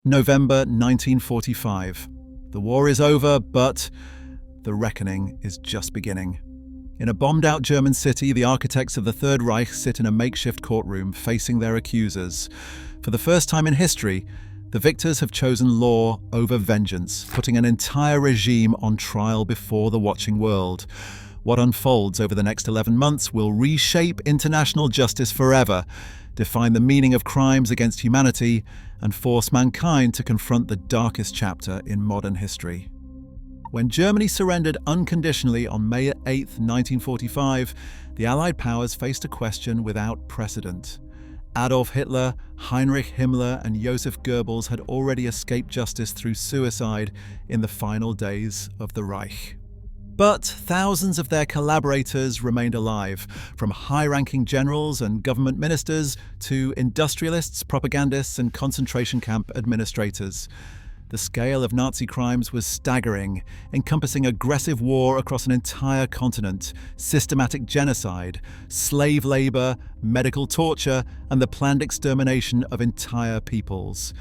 November 1945. The war is over, but the reckoning is just beginning. In a bombed-out German city, the architects of the Third Reich sit in a makeshift courtroom facing their accusers. For the first time in history, the victors have chosen law over vengeance, putting an entire regime on trial before the watching world. What unfolds over the next 11 months will reshape international justice forever, define the meaning of crimes against humanity, and force mankind to confront the darkest chapter in modern history. When Germany surrendered unconditionally on May 8, 1945, the Allied powers faced a question without precedent. Adolf Hitler, Heinrich Himmler, and Joseph Goebbels had already escaped justice through suicide in the final days of the Reich. But thousands of their collaborators remained alive, from high-ranking generals and government ministers to industrialists, propagandists, and concentration camp administrators. The scale of Nazi crimes was staggering, encompassing aggressive war across an entire continent, systematic genocide, slave labor, medical torture, and the planned extermination of entire peoples.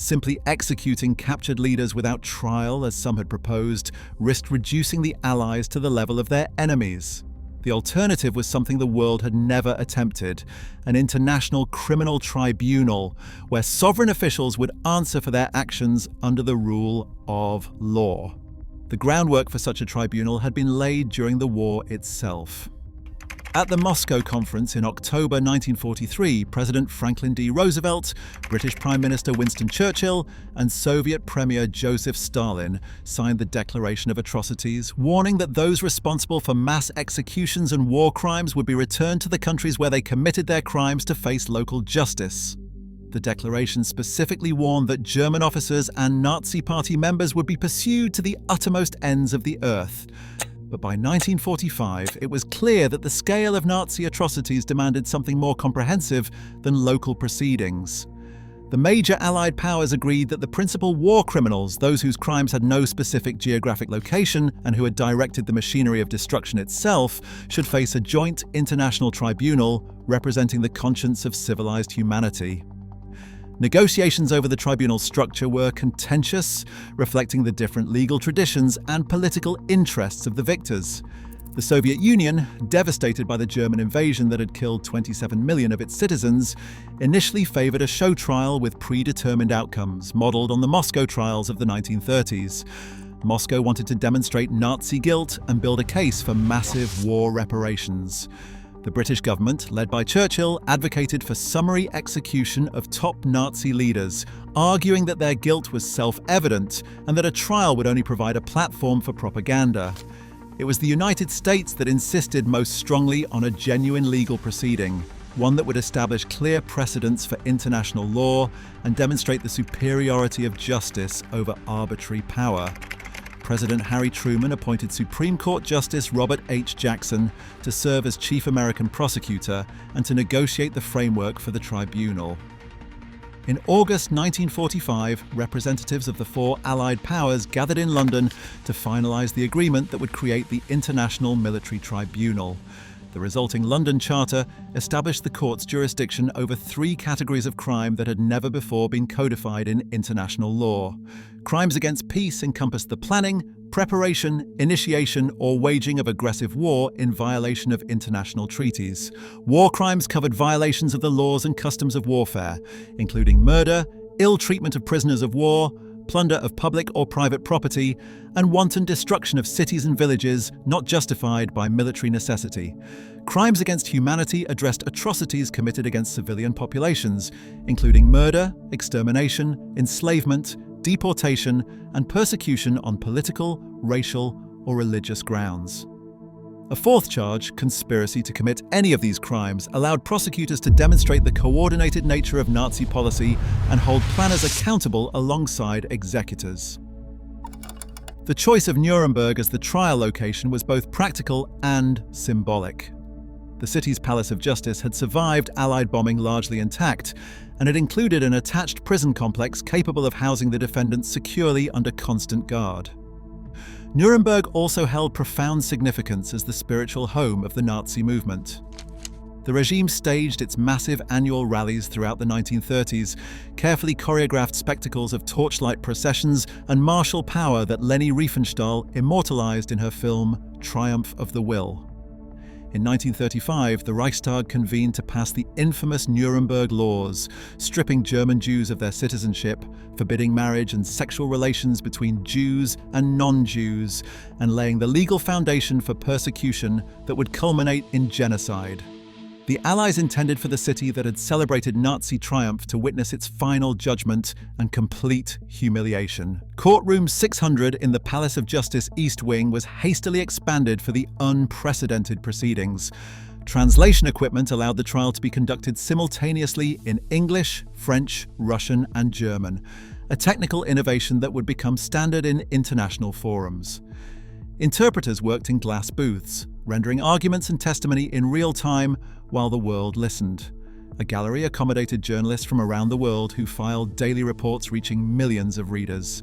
Simply executing captured leaders without trial, as some had proposed, risked reducing the Allies to the level of their enemies. The alternative was something the world had never attempted: an international criminal tribunal, where sovereign officials would answer for their actions under the rule of law. The groundwork for such a tribunal had been laid during the war itself. At the Moscow Conference in October 1943, President Franklin D. Roosevelt, British Prime Minister Winston Churchill, and Soviet Premier Joseph Stalin signed the Declaration of Atrocities, warning that those responsible for mass executions and war crimes would be returned to the countries where they committed their crimes to face local justice. The declaration specifically warned that German officers and Nazi Party members would be pursued to the uttermost ends of the earth. But by 1945, it was clear that the scale of Nazi atrocities demanded something more comprehensive than local proceedings. The major Allied powers agreed that the principal war criminals, those whose crimes had no specific geographic location and who had directed the machinery of destruction itself, should face a joint international tribunal representing the conscience of civilized humanity. Negotiations over the tribunal's structure were contentious, reflecting the different legal traditions and political interests of the victors. The Soviet Union, devastated by the German invasion that had killed 27 million of its citizens, initially favored a show trial with predetermined outcomes, modeled on the Moscow trials of the 1930s. Moscow wanted to demonstrate Nazi guilt and build a case for massive war reparations. The British government, led by Churchill, advocated for summary execution of top Nazi leaders, arguing that their guilt was self-evident and that a trial would only provide a platform for propaganda. It was the United States that insisted most strongly on a genuine legal proceeding, one that would establish clear precedents for international law and demonstrate the superiority of justice over arbitrary power. President Harry Truman appointed Supreme Court Justice Robert H. Jackson to serve as chief American prosecutor and to negotiate the framework for the tribunal. In August 1945, representatives of the four Allied powers gathered in London to finalize the agreement that would create the International Military Tribunal. The resulting London Charter established the court's jurisdiction over three categories of crime that had never before been codified in international law. Crimes against peace encompassed the planning, preparation, initiation, or waging of aggressive war in violation of international treaties. War crimes covered violations of the laws and customs of warfare, including murder, ill treatment of prisoners of war, plunder of public or private property, and wanton destruction of cities and villages not justified by military necessity. Crimes against humanity addressed atrocities committed against civilian populations, including murder, extermination, enslavement, deportation, and persecution on political, racial, or religious grounds. A fourth charge, conspiracy to commit any of these crimes, allowed prosecutors to demonstrate the coordinated nature of Nazi policy and hold planners accountable alongside executors. The choice of Nuremberg as the trial location was both practical and symbolic. The city's Palace of Justice had survived Allied bombing largely intact, and it included an attached prison complex capable of housing the defendants securely under constant guard. Nuremberg also held profound significance as the spiritual home of the Nazi movement. The regime staged its massive annual rallies throughout the 1930s, carefully choreographed spectacles of torchlight processions and martial power that Leni Riefenstahl immortalized in her film Triumph of the Will. In 1935, the Reichstag convened to pass the infamous Nuremberg laws, stripping German Jews of their citizenship, forbidding marriage and sexual relations between Jews and non-Jews, and laying the legal foundation for persecution that would culminate in genocide. The Allies intended for the city that had celebrated Nazi triumph to witness its final judgment and complete humiliation. Courtroom 600 in the Palace of Justice East Wing was hastily expanded for the unprecedented proceedings. Translation equipment allowed the trial to be conducted simultaneously in English, French, Russian, and German, a technical innovation that would become standard in international forums. Interpreters worked in glass booths, rendering arguments and testimony in real time while the world listened. A gallery accommodated journalists from around the world who filed daily reports reaching millions of readers.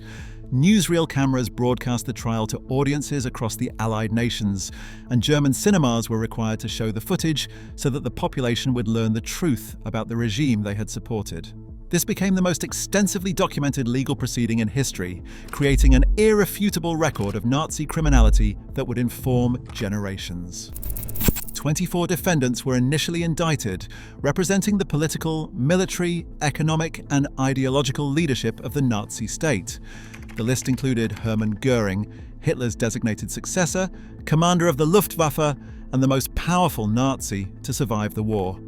Newsreel cameras broadcast the trial to audiences across the Allied nations, and German cinemas were required to show the footage so that the population would learn the truth about the regime they had supported. This became the most extensively documented legal proceeding in history, creating an irrefutable record of Nazi criminality that would inform generations. 24 defendants were initially indicted, representing the political, military, economic, and ideological leadership of the Nazi state. The list included Hermann Göring, Hitler's designated successor, commander of the Luftwaffe, and the most powerful Nazi to survive the war.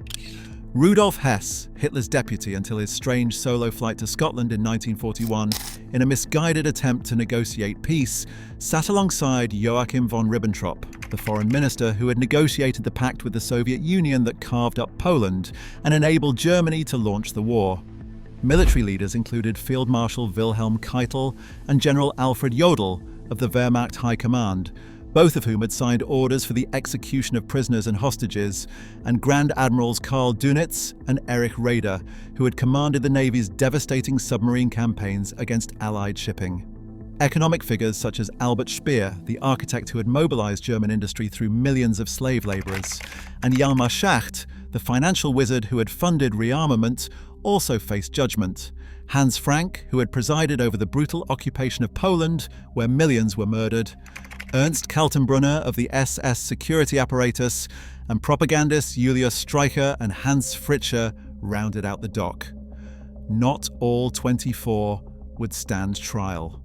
Rudolf Hess, Hitler's deputy until his strange solo flight to Scotland in 1941, in a misguided attempt to negotiate peace, sat alongside Joachim von Ribbentrop, the foreign minister who had negotiated the pact with the Soviet Union that carved up Poland and enabled Germany to launch the war. Military leaders included Field Marshal Wilhelm Keitel and General Alfred Jodl of the Wehrmacht High Command, both of whom had signed orders for the execution of prisoners and hostages, and Grand Admirals Karl Dönitz and Erich Raeder, who had commanded the Navy's devastating submarine campaigns against Allied shipping. Economic figures such as Albert Speer, the architect who had mobilized German industry through millions of slave laborers, and Hjalmar Schacht, the financial wizard who had funded rearmament, also faced judgment. Hans Frank, who had presided over the brutal occupation of Poland, where millions were murdered, Ernst Kaltenbrunner of the SS security apparatus, and propagandists Julius Streicher and Hans Fritzsche rounded out the dock. Not all 24 would stand trial.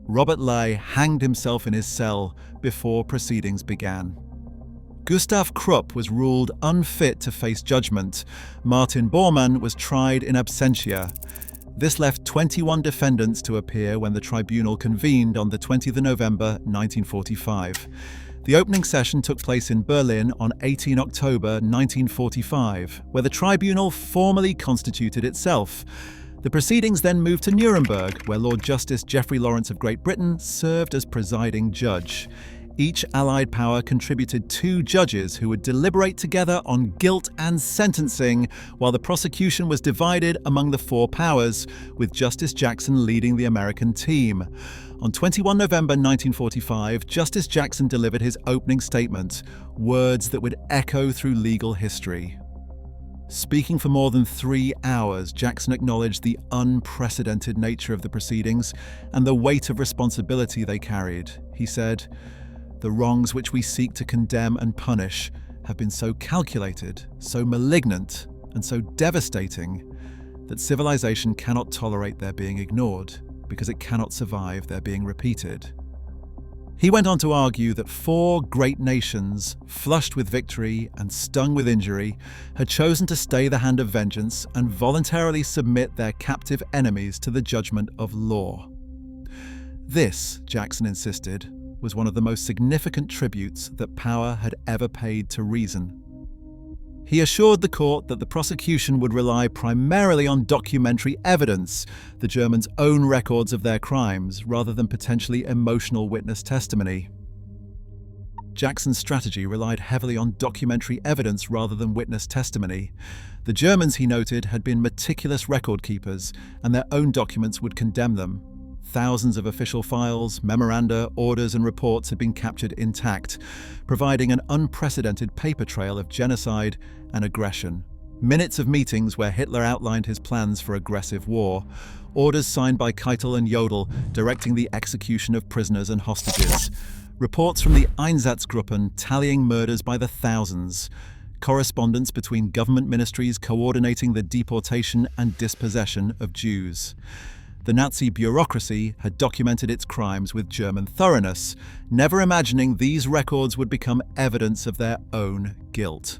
Robert Ley hanged himself in his cell before proceedings began. Gustav Krupp was ruled unfit to face judgment. Martin Bormann was tried in absentia. This left 21 defendants to appear when the tribunal convened on the 20th of November 1945. The opening session took place in Berlin on 18 October 1945, where the tribunal formally constituted itself. The proceedings then moved to Nuremberg, where Lord Justice Geoffrey Lawrence of Great Britain served as presiding judge. Each Allied power contributed 2 judges who would deliberate together on guilt and sentencing, while the prosecution was divided among the 4 powers, with Justice Jackson leading the American team. On 21 November 1945, Justice Jackson delivered his opening statement, words that would echo through legal history. Speaking for more than 3 hours, Jackson acknowledged the unprecedented nature of the proceedings and the weight of responsibility they carried. He said, "The wrongs which we seek to condemn and punish have been so calculated, so malignant, and so devastating that civilization cannot tolerate their being ignored because it cannot survive their being repeated." He went on to argue that 4 great nations, flushed with victory and stung with injury, had chosen to stay the hand of vengeance and voluntarily submit their captive enemies to the judgment of law. This, Jackson insisted, was one of the most significant tributes that power had ever paid to reason. He assured the court that the prosecution would rely primarily on documentary evidence, the Germans' own records of their crimes, rather than potentially emotional witness testimony. Jackson's strategy relied heavily on documentary evidence rather than witness testimony. The Germans, he noted, had been meticulous record keepers, and their own documents would condemn them. Thousands of official files, memoranda, orders, and reports had been captured intact, providing an unprecedented paper trail of genocide and aggression. Minutes of meetings where Hitler outlined his plans for aggressive war, orders signed by Keitel and Jodl directing the execution of prisoners and hostages, reports from the Einsatzgruppen tallying murders by the thousands, correspondence between government ministries coordinating the deportation and dispossession of Jews. The Nazi bureaucracy had documented its crimes with German thoroughness, never imagining these records would become evidence of their own guilt.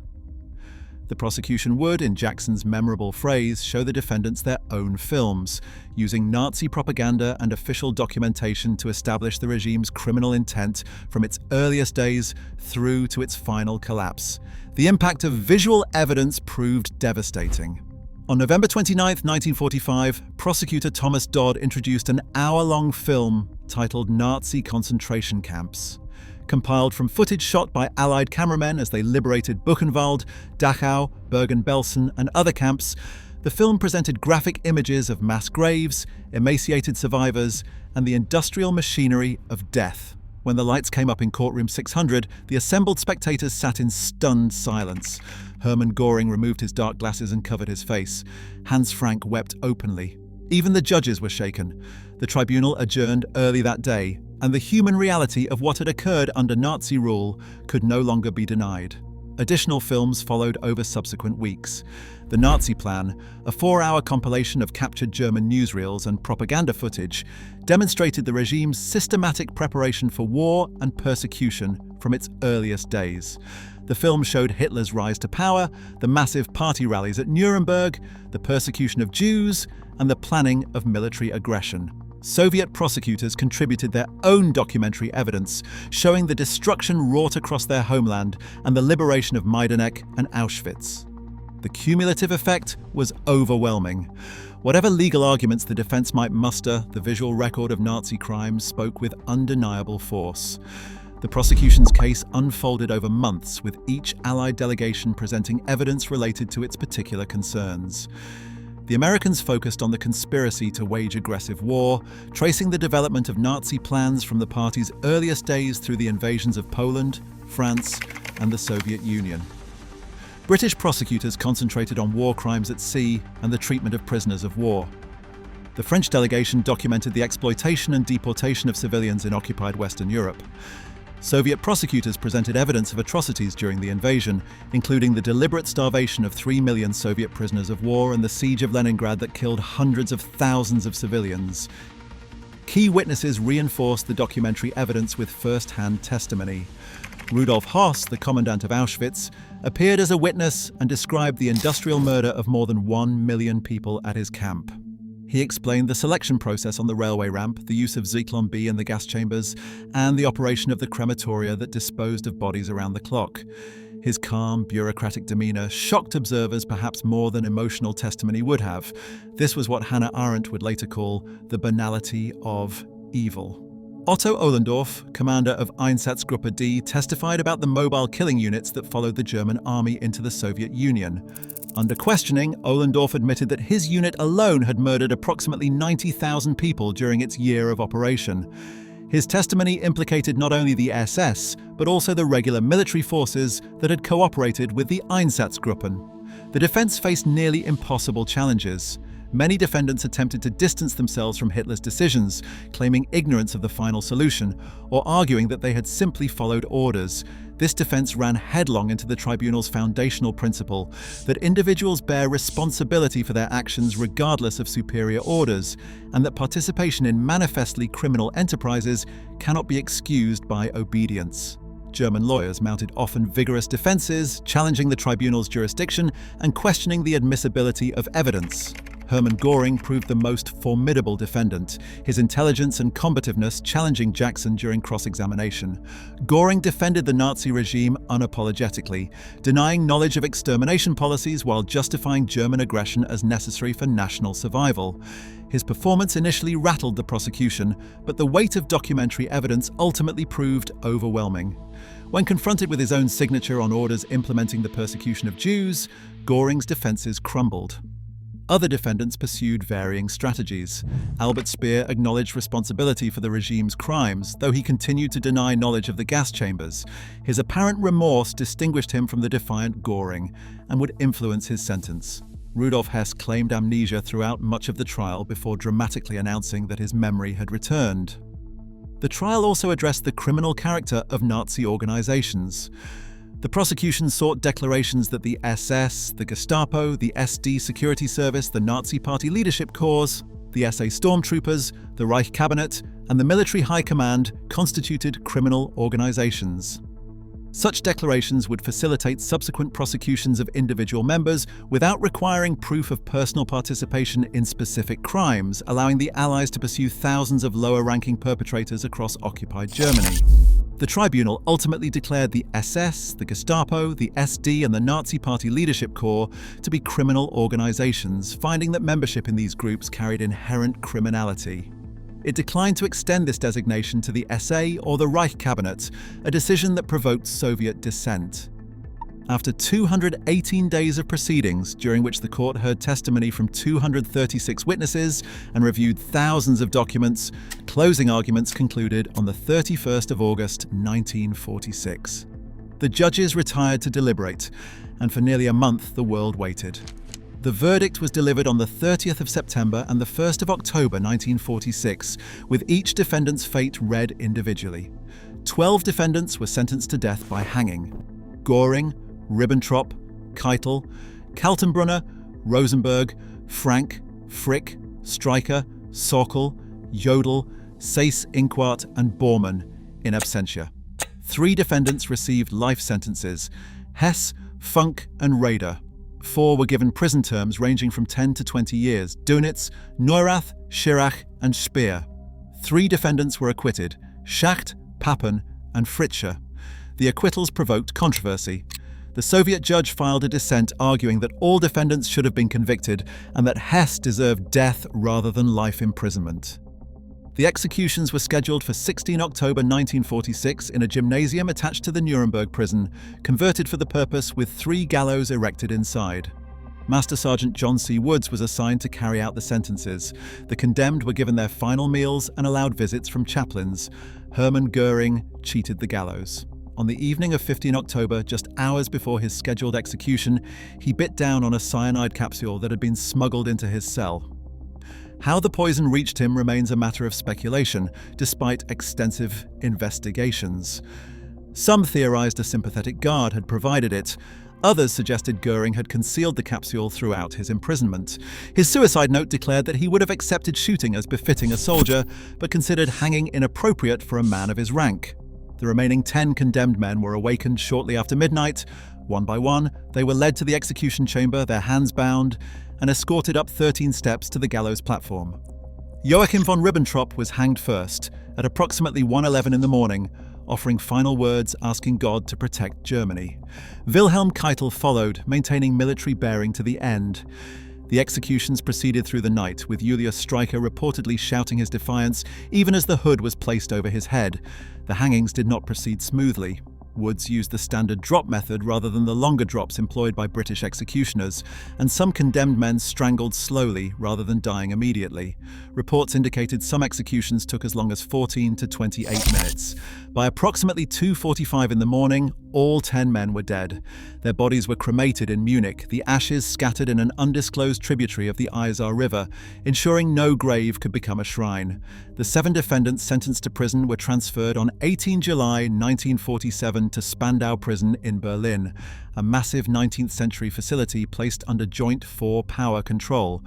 The prosecution would, in Jackson's memorable phrase, show the defendants their own films, using Nazi propaganda and official documentation to establish the regime's criminal intent from its earliest days through to its final collapse. The impact of visual evidence proved devastating. On November 29, 1945, prosecutor Thomas Dodd introduced an hour-long film titled Nazi Concentration Camps. Compiled from footage shot by Allied cameramen as they liberated Buchenwald, Dachau, Bergen-Belsen, and other camps, the film presented graphic images of mass graves, emaciated survivors, and the industrial machinery of death. When the lights came up in courtroom 600, the assembled spectators sat in stunned silence. Hermann Göring removed his dark glasses and covered his face. Hans Frank wept openly. Even the judges were shaken. The tribunal adjourned early that day, and the human reality of what had occurred under Nazi rule could no longer be denied. Additional films followed over subsequent weeks. The Nazi Plan, a 4-hour compilation of captured German newsreels and propaganda footage, demonstrated the regime's systematic preparation for war and persecution from its earliest days. The film showed Hitler's rise to power, the massive party rallies at Nuremberg, the persecution of Jews, and the planning of military aggression. Soviet prosecutors contributed their own documentary evidence, showing the destruction wrought across their homeland and the liberation of Majdanek and Auschwitz. The cumulative effect was overwhelming. Whatever legal arguments the defense might muster, the visual record of Nazi crimes spoke with undeniable force. The prosecution's case unfolded over months, with each Allied delegation presenting evidence related to its particular concerns. The Americans focused on the conspiracy to wage aggressive war, tracing the development of Nazi plans from the party's earliest days through the invasions of Poland, France, and the Soviet Union. British prosecutors concentrated on war crimes at sea and the treatment of prisoners of war. The French delegation documented the exploitation and deportation of civilians in occupied Western Europe. Soviet prosecutors presented evidence of atrocities during the invasion, including the deliberate starvation of 3 million Soviet prisoners of war and the siege of Leningrad that killed hundreds of thousands of civilians. Key witnesses reinforced the documentary evidence with first-hand testimony. Rudolf Höss, the commandant of Auschwitz, appeared as a witness and described the industrial murder of more than 1 million people at his camp. He explained the selection process on the railway ramp, the use of Zyklon B in the gas chambers, and the operation of the crematoria that disposed of bodies around the clock. His calm, bureaucratic demeanor shocked observers perhaps more than emotional testimony would have. This was what Hannah Arendt would later call the banality of evil. Otto Ohlendorf, commander of Einsatzgruppe D, testified about the mobile killing units that followed the German army into the Soviet Union. Under questioning, Ohlendorf admitted that his unit alone had murdered approximately 90,000 people during its year of operation. His testimony implicated not only the SS, but also the regular military forces that had cooperated with the Einsatzgruppen. The defense faced nearly impossible challenges. Many defendants attempted to distance themselves from Hitler's decisions, claiming ignorance of the final solution, or arguing that they had simply followed orders. This defense ran headlong into the tribunal's foundational principle that individuals bear responsibility for their actions regardless of superior orders, and that participation in manifestly criminal enterprises cannot be excused by obedience. German lawyers mounted often vigorous defenses, challenging the tribunal's jurisdiction and questioning the admissibility of evidence. Hermann Göring proved the most formidable defendant, his intelligence and combativeness challenging Jackson during cross-examination. Göring defended the Nazi regime unapologetically, denying knowledge of extermination policies while justifying German aggression as necessary for national survival. His performance initially rattled the prosecution, but the weight of documentary evidence ultimately proved overwhelming. When confronted with his own signature on orders implementing the persecution of Jews, Göring's defenses crumbled. Other defendants pursued varying strategies. Albert Speer acknowledged responsibility for the regime's crimes, though he continued to deny knowledge of the gas chambers. His apparent remorse distinguished him from the defiant Göring and would influence his sentence. Rudolf Hess claimed amnesia throughout much of the trial before dramatically announcing that his memory had returned. The trial also addressed the criminal character of Nazi organizations. The prosecution sought declarations that the SS, the Gestapo, the SD Security Service, the Nazi Party Leadership Corps, the SA Stormtroopers, the Reich Cabinet, and the Military High Command constituted criminal organizations. Such declarations would facilitate subsequent prosecutions of individual members without requiring proof of personal participation in specific crimes, allowing the Allies to pursue thousands of lower-ranking perpetrators across occupied Germany. The tribunal ultimately declared the SS, the Gestapo, the SD, and the Nazi Party Leadership Corps to be criminal organizations, finding that membership in these groups carried inherent criminality. It declined to extend this designation to the SA or the Reich Cabinet, a decision that provoked Soviet dissent. After 218 days of proceedings, during which the court heard testimony from 236 witnesses and reviewed thousands of documents, closing arguments concluded on the 31st of August 1946. The judges retired to deliberate, and for nearly a month the world waited. The verdict was delivered on the 30th of September and the 1st of October 1946, with each defendant's fate read individually. 12 defendants were sentenced to death by hanging: Göring, Ribbentrop, Keitel, Kaltenbrunner, Rosenberg, Frank, Frick, Streicher, Sokol, Jodl, Seyss-Inquart, and Bormann, in absentia. 3 defendants received life sentences: Hess, Funk, and Raeder. 4 were given prison terms ranging from 10 to 20 years: Dönitz, Neurath, Schirach, and Speer. 3 defendants were acquitted: Schacht, Papen, and Fritzsche. The acquittals provoked controversy. The Soviet judge filed a dissent arguing that all defendants should have been convicted and that Hess deserved death rather than life imprisonment. The executions were scheduled for 16 October 1946 in a gymnasium attached to the Nuremberg prison, converted for the purpose with 3 gallows erected inside. Master Sergeant John C. Woods was assigned to carry out the sentences. The condemned were given their final meals and allowed visits from chaplains. Hermann Göring cheated the gallows. On the evening of 15 October, just hours before his scheduled execution, he bit down on a cyanide capsule that had been smuggled into his cell. How the poison reached him remains a matter of speculation, despite extensive investigations. Some theorized a sympathetic guard had provided it. Others suggested Göring had concealed the capsule throughout his imprisonment. His suicide note declared that he would have accepted shooting as befitting a soldier, but considered hanging inappropriate for a man of his rank. The remaining 10 condemned men were awakened shortly after midnight. One by one, they were led to the execution chamber, their hands bound, and escorted up 13 steps to the gallows platform. Joachim von Ribbentrop was hanged first, at approximately 1:11 in the morning, offering final words asking God to protect Germany. Wilhelm Keitel followed, maintaining military bearing to the end. The executions proceeded through the night, with Julius Streicher reportedly shouting his defiance even as the hood was placed over his head. The hangings did not proceed smoothly. Woods used the standard drop method rather than the longer drops employed by British executioners, and some condemned men strangled slowly rather than dying immediately. Reports indicated some executions took as long as 14 to 28 minutes. By approximately 2:45 in the morning, all 10 men were dead. Their bodies were cremated in Munich, the ashes scattered in an undisclosed tributary of the Isar River, ensuring no grave could become a shrine. The 7 defendants sentenced to prison were transferred on 18 July 1947 to Spandau prison in Berlin, a massive 19th century facility placed under joint 4-power control.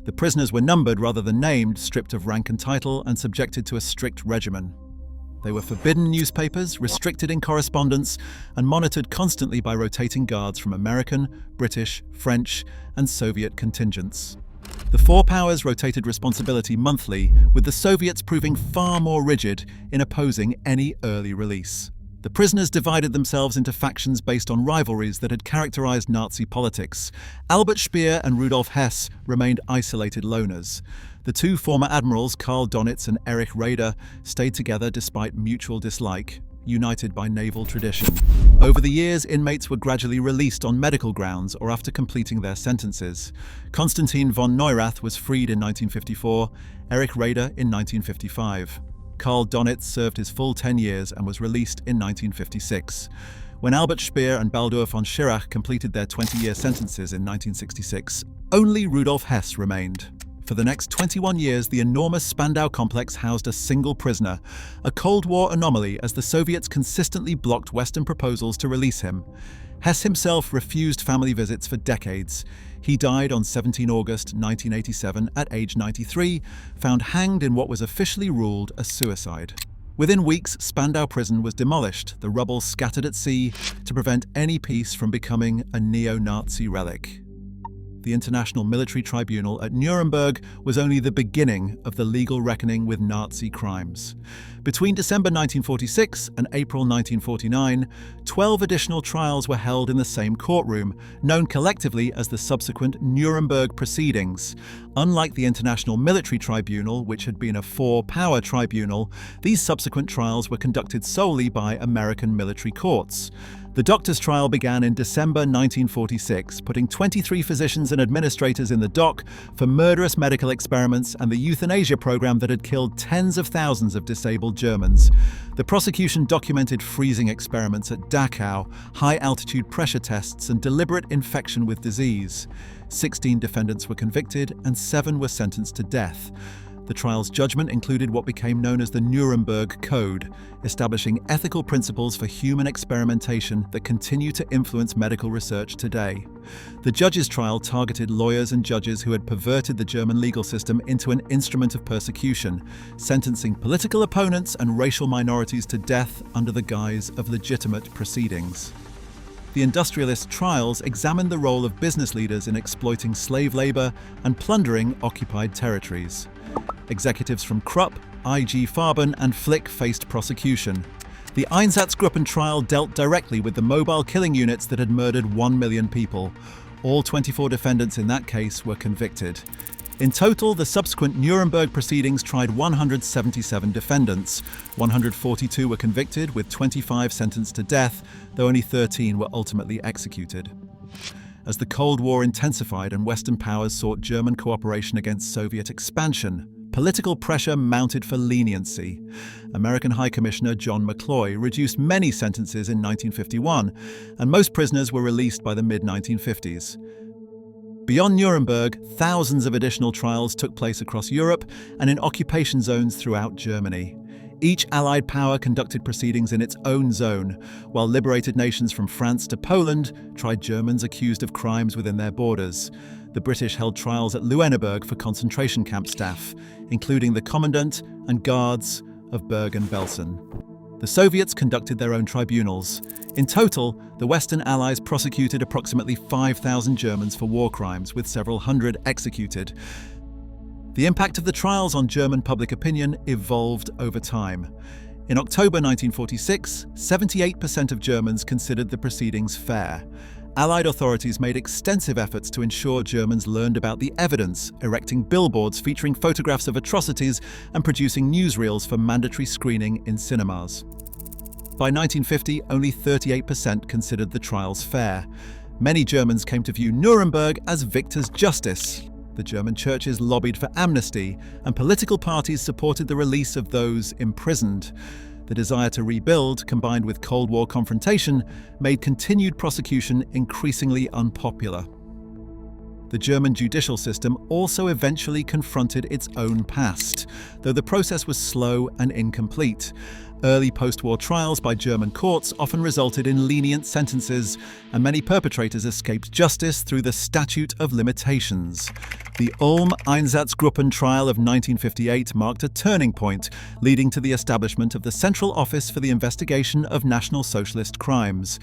The prisoners were numbered rather than named, stripped of rank and title, and subjected to a strict regimen. They were forbidden newspapers, restricted in correspondence, and monitored constantly by rotating guards from American, British, French, and Soviet contingents. The 4 powers rotated responsibility monthly, with the Soviets proving far more rigid in opposing any early release. The prisoners divided themselves into factions based on rivalries that had characterized Nazi politics. Albert Speer and Rudolf Hess remained isolated loners. The 2 former admirals, Karl Dönitz and Erich Raeder, stayed together despite mutual dislike. united by naval tradition. Over the years, inmates were gradually released on medical grounds or after completing their sentences. Konstantin von Neurath was freed in 1954, Erich Raeder in 1955. Karl Donitz served his full 10 years and was released in 1956. When Albert Speer and Baldur von Schirach completed their 20-year sentences in 1966, only Rudolf Hess remained. For the next 21 years, the enormous Spandau complex housed a single prisoner, a Cold War anomaly as the Soviets consistently blocked Western proposals to release him. Hess himself refused family visits for decades. He died on 17 August 1987 at age 93, found hanged in what was officially ruled a suicide. Within weeks, Spandau prison was demolished, the rubble scattered at sea to prevent any piece from becoming a neo-Nazi relic. The International Military Tribunal at Nuremberg was only the beginning of the legal reckoning with Nazi crimes. Between December 1946 and April 1949, 12 additional trials were held in the same courtroom, known collectively as the subsequent Nuremberg proceedings. Unlike the International Military Tribunal, which had been a four-power tribunal, these subsequent trials were conducted solely by American military courts. The doctor's trial began in December 1946, putting 23 physicians and administrators in the dock for murderous medical experiments and the euthanasia program that had killed tens of thousands of disabled Germans. The prosecution documented freezing experiments at Dachau, high-altitude pressure tests, and deliberate infection with disease. 16 defendants were convicted and 7 were sentenced to death. The trial's judgment included what became known as the Nuremberg Code, establishing ethical principles for human experimentation that continue to influence medical research today. The judges' trial targeted lawyers and judges who had perverted the German legal system into an instrument of persecution, sentencing political opponents and racial minorities to death under the guise of legitimate proceedings. The industrialist trials examined the role of business leaders in exploiting slave labor and plundering occupied territories. Executives from Krupp, IG Farben, and Flick faced prosecution. The Einsatzgruppen trial dealt directly with the mobile killing units that had murdered 1 million people. All 24 defendants in that case were convicted. In total, the subsequent Nuremberg proceedings tried 177 defendants. 142 were convicted, with 25 sentenced to death, though only 13 were ultimately executed. As the Cold War intensified and Western powers sought German cooperation against Soviet expansion, political pressure mounted for leniency. American High Commissioner John McCloy reduced many sentences in 1951, and most prisoners were released by the mid-1950s. Beyond Nuremberg, thousands of additional trials took place across Europe and in occupation zones throughout Germany. Each Allied power conducted proceedings in its own zone, while liberated nations from France to Poland tried Germans accused of crimes within their borders. The British held trials at Nuremberg for concentration camp staff, including the commandant and guards of Bergen-Belsen. The Soviets conducted their own tribunals. In total, the Western Allies prosecuted approximately 5,000 Germans for war crimes, with several hundred executed. The impact of the trials on German public opinion evolved over time. In October 1946, 78% of Germans considered the proceedings fair. Allied authorities made extensive efforts to ensure Germans learned about the evidence, erecting billboards featuring photographs of atrocities and producing newsreels for mandatory screening in cinemas. By 1950, only 38% considered the trials fair. Many Germans came to view Nuremberg as victor's justice. The German churches lobbied for amnesty, and political parties supported the release of those imprisoned. The desire to rebuild, combined with Cold War confrontation, made continued prosecution increasingly unpopular. The German judicial system also eventually confronted its own past, though the process was slow and incomplete. Early post-war trials by German courts often resulted in lenient sentences, and many perpetrators escaped justice through the Statute of Limitations. The Ulm Einsatzgruppen trial of 1958 marked a turning point, leading to the establishment of the Central Office for the Investigation of National Socialist Crimes.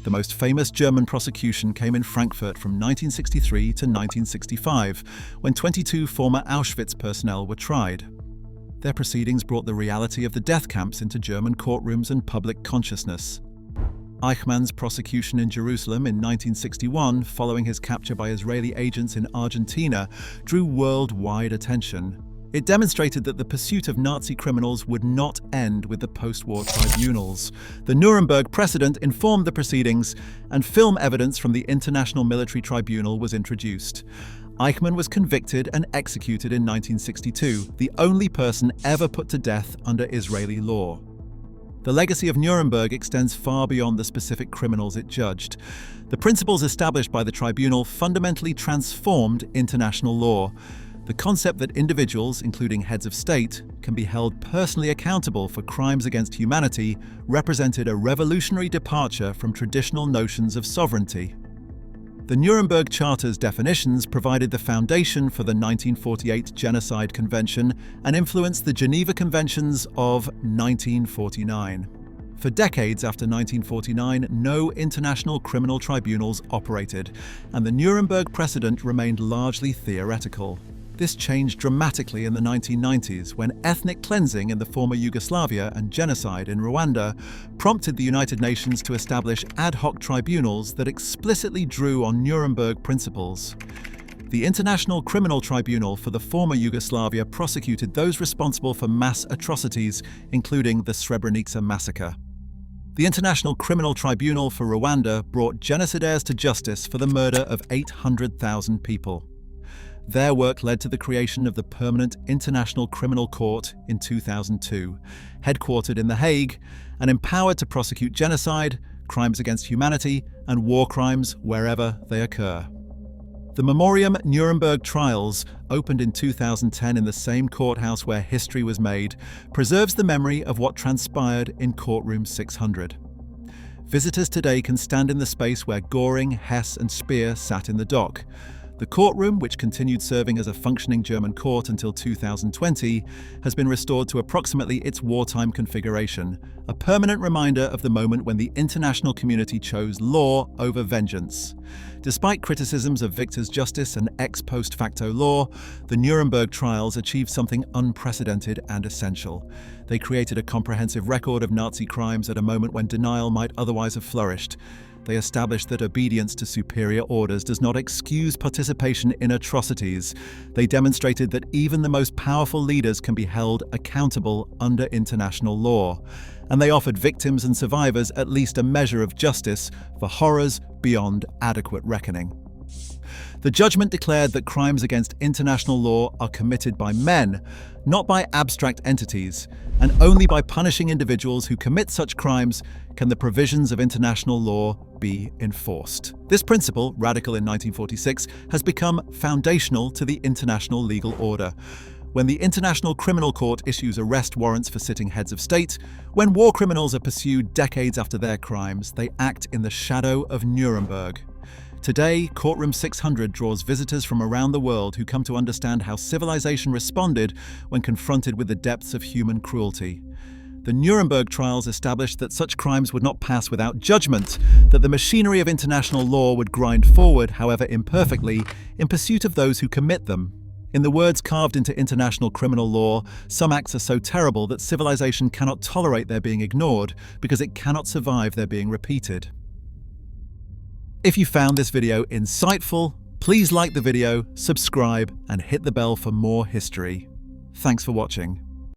The most famous German prosecution came in Frankfurt from 1963 to 1965, when 22 former Auschwitz personnel were tried. Their proceedings brought the reality of the death camps into German courtrooms and public consciousness. Eichmann's prosecution in Jerusalem in 1961, following his capture by Israeli agents in Argentina, drew worldwide attention. It demonstrated that the pursuit of Nazi criminals would not end with the post-war tribunals. The Nuremberg precedent informed the proceedings, and film evidence from the International Military Tribunal was introduced. Eichmann was convicted and executed in 1962, the only person ever put to death under Israeli law. The legacy of Nuremberg extends far beyond the specific criminals it judged. The principles established by the tribunal fundamentally transformed international law. The concept that individuals, including heads of state, can be held personally accountable for crimes against humanity represented a revolutionary departure from traditional notions of sovereignty. The Nuremberg Charter's definitions provided the foundation for the 1948 Genocide Convention and influenced the Geneva Conventions of 1949. For decades after 1949, no international criminal tribunals operated, and the Nuremberg precedent remained largely theoretical. This changed dramatically in the 1990s when ethnic cleansing in the former Yugoslavia and genocide in Rwanda prompted the United Nations to establish ad hoc tribunals that explicitly drew on Nuremberg principles. The International Criminal Tribunal for the former Yugoslavia prosecuted those responsible for mass atrocities, including the Srebrenica massacre. The International Criminal Tribunal for Rwanda brought genocidaires to justice for the murder of 800,000 people. Their work led to the creation of the Permanent International Criminal Court in 2002, headquartered in The Hague and empowered to prosecute genocide, crimes against humanity, and war crimes wherever they occur. The Memoriam Nuremberg trials, opened in 2010 in the same courthouse where history was made, preserves the memory of what transpired in courtroom 600. Visitors today can stand in the space where Göring, Hess, and Speer sat in the dock. The courtroom, which continued serving as a functioning German court until 2020, has been restored to approximately its wartime configuration, a permanent reminder of the moment when the international community chose law over vengeance. Despite criticisms of victors' justice and ex post facto law, the Nuremberg trials achieved something unprecedented and essential. They created a comprehensive record of Nazi crimes at a moment when denial might otherwise have flourished. They established that obedience to superior orders does not excuse participation in atrocities. They demonstrated that even the most powerful leaders can be held accountable under international law. And they offered victims and survivors at least a measure of justice for horrors beyond adequate reckoning. The judgment declared that crimes against international law are committed by men, not by abstract entities, and only by punishing individuals who commit such crimes can the provisions of international law be enforced. This principle, radical in 1946, has become foundational to the international legal order. When the International Criminal Court issues arrest warrants for sitting heads of state, when war criminals are pursued decades after their crimes, they act in the shadow of Nuremberg. Today, Courtroom 600 draws visitors from around the world who come to understand how civilization responded when confronted with the depths of human cruelty. The Nuremberg trials established that such crimes would not pass without judgment, that the machinery of international law would grind forward, however imperfectly, in pursuit of those who commit them. In the words carved into international criminal law, some acts are so terrible that civilization cannot tolerate their being ignored because it cannot survive their being repeated. If you found this video insightful, please like the video, subscribe, and hit the bell for more history. Thanks for watching.